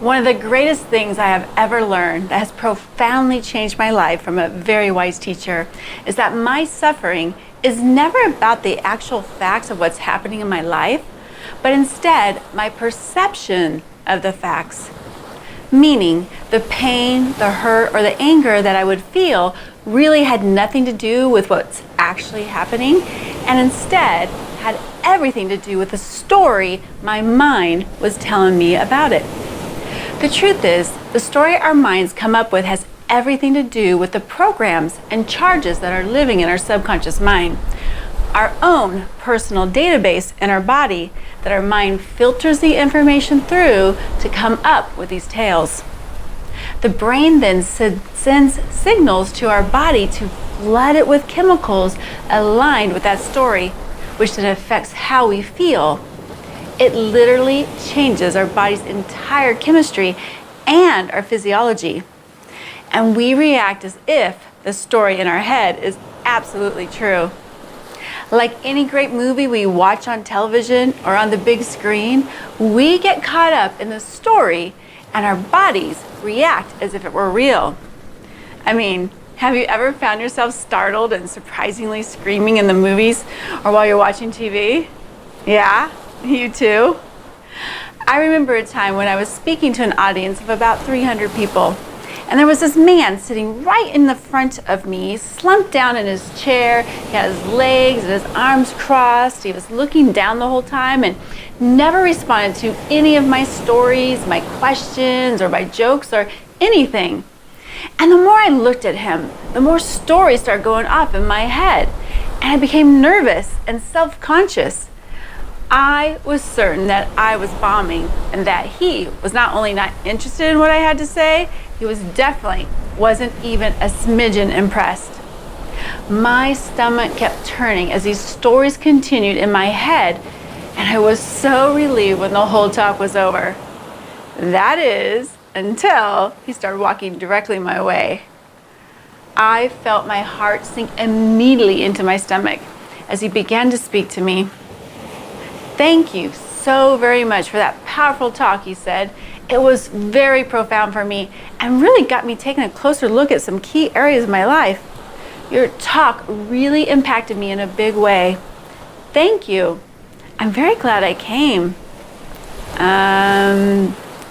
One of the greatest things I have ever learned that has profoundly changed my life from a very wise teacher is that my suffering is never about the actual facts of what's happening in my life, but instead my perception of the facts. Meaning the pain, the hurt, or the anger that I would feel really had nothing to do with what's actually happening, and instead had everything to do with the story my mind was telling me about it. The truth is, the story our minds come up with has everything to do with the programs and charges that are living in our subconscious mind. Our own personal database in our body that our mind filters the information through to come up with these tales. The brain then sends signals to our body to flood it with chemicals aligned with that story, which then affects how we feel. It literally changes our body's entire chemistry and our physiology. And we react as if the story in our head is absolutely true. Like any great movie we watch on television or on the big screen, we get caught up in the story and our bodies react as if it were real. I mean, have you ever found yourself startled and surprisingly screaming in the movies or while you're watching TV? Yeah? You too? I remember a time when I was speaking to an audience of about 300 people, and there was this man sitting right in the front of me, slumped down in his chair. He had his legs and his arms crossed. He was looking down the whole time and never responded to any of my stories, my questions, or my jokes, or anything. And the more I looked at him, the more stories started going off in my head, and I became nervous and self-conscious. I was certain that I was bombing and that he was not only not interested in what I had to say, he was definitely wasn't even a smidgen impressed. My stomach kept turning as these stories continued in my head, and I was so relieved when the whole talk was over. That is, until he started walking directly my way. I felt my heart sink immediately into my stomach as he began to speak to me. "Thank you so very much for that powerful talk," he said. "It was very profound for me and really got me taking a closer look at some key areas of my life. Your talk really impacted me in a big way. Thank you. I'm very glad I came."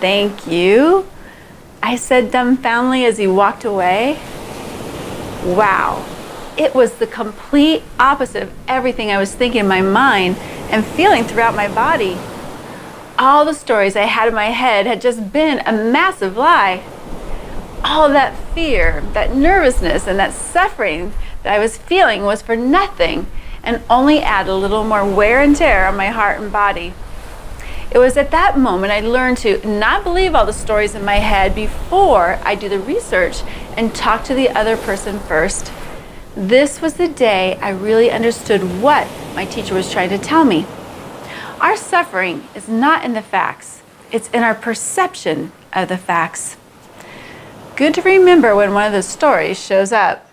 Thank you," I said dumbfoundedly as he walked away. Wow. It was the complete opposite of everything I was thinking in my mind and feeling throughout my body. All the stories I had in my head had just been a massive lie. All that fear, that nervousness, and that suffering that I was feeling was for nothing and only added a little more wear and tear on my heart and body. It was at that moment I learned to not believe all the stories in my head before I do the research and talk to the other person first. This was the day I really understood what my teacher was trying to tell me. Our suffering is not in the facts, it's in our perception of the facts. Good to remember when one of those stories shows up.